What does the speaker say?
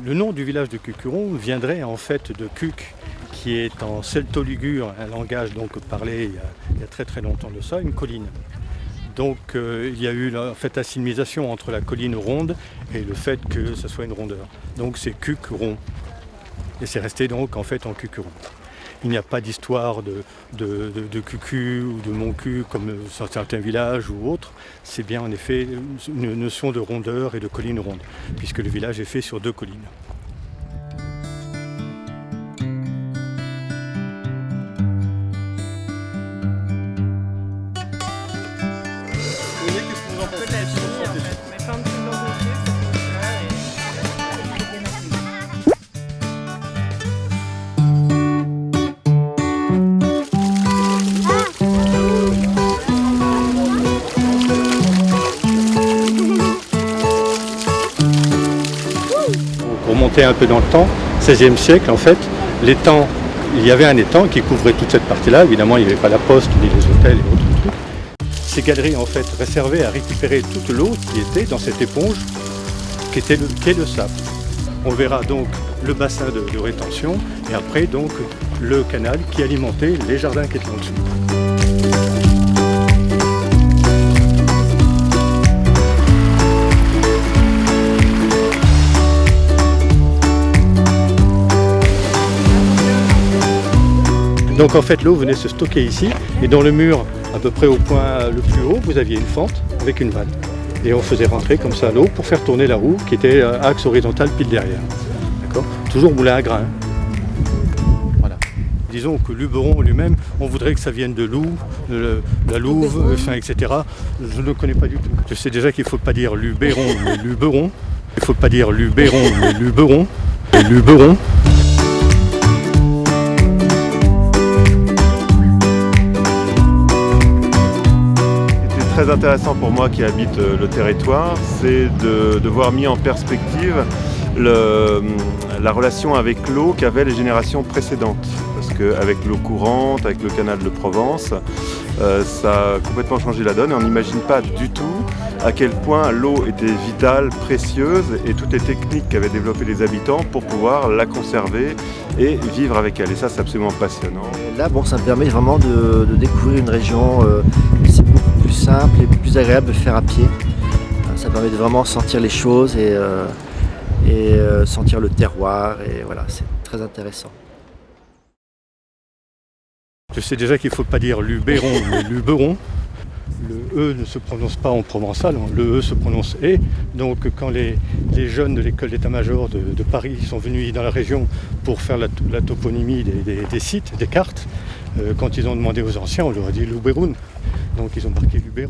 Le nom du village de Cucuron viendrait en fait de Cuc, qui est en celto-ligure, un langage donc parlé il y a très très longtemps de ça, une colline. Donc il y a eu en fait assimilation entre la colline ronde et le fait que ce soit une rondeur. Donc c'est Cucuron. Et c'est resté donc en fait en Cucuron. Il n'y a pas d'histoire de Cucu ou de Moncu comme dans certains villages ou autres. C'est bien en effet une notion de rondeur et de colline ronde, puisque le village est fait sur 2 collines. Pour remonter un peu dans le temps, 16e siècle en fait, il y avait un étang qui couvrait toute cette partie-là. Évidemment, il n'y avait pas la poste, ni les hôtels et autres trucs. Ces galeries en fait servaient à récupérer toute l'eau qui était dans cette éponge, qui était le quai de sable. On verra donc le bassin de rétention et après donc le canal qui alimentait les jardins qui étaient en dessous. Donc en fait l'eau venait se stocker ici et dans le mur à peu près au point le plus haut vous aviez une fente avec une vanne. Et on faisait rentrer comme ça l'eau pour faire tourner la roue qui était axe horizontal pile derrière. D'accord ? Toujours moulin à grains. Voilà. Disons que Luberon lui-même, on voudrait que ça vienne de Loup, la Louve, etc. Je ne le connais pas du tout. Je sais déjà qu'il ne faut pas dire Luberon mais Luberon. Il ne faut pas dire Luberon mais Luberon. Et Luberon. Très intéressant pour moi qui habite le territoire, c'est de voir mis en perspective la relation avec l'eau qu'avaient les générations précédentes. Parce qu'avec l'eau courante, avec le canal de Provence, ça a complètement changé la donne et on n'imagine pas du tout à quel point l'eau était vitale, précieuse et toutes les techniques qu'avaient développées les habitants pour pouvoir la conserver et vivre avec elle. Et ça, c'est absolument passionnant. Et là, ça me permet vraiment de découvrir une région c'est beaucoup plus simple et plus agréable de faire à pied. Ça permet de vraiment sentir les choses et sentir le terroir. Et voilà, c'est très intéressant. Je sais déjà qu'il ne faut pas dire Luberon mais Luberon. Le E ne se prononce pas en provençal, le E se prononce E. Donc quand les jeunes de l'école d'état-major de Paris sont venus dans la région pour faire la toponymie des sites, des cartes, quand ils ont demandé aux anciens, on leur a dit Luberon. Donc ils ont marqué Luberon.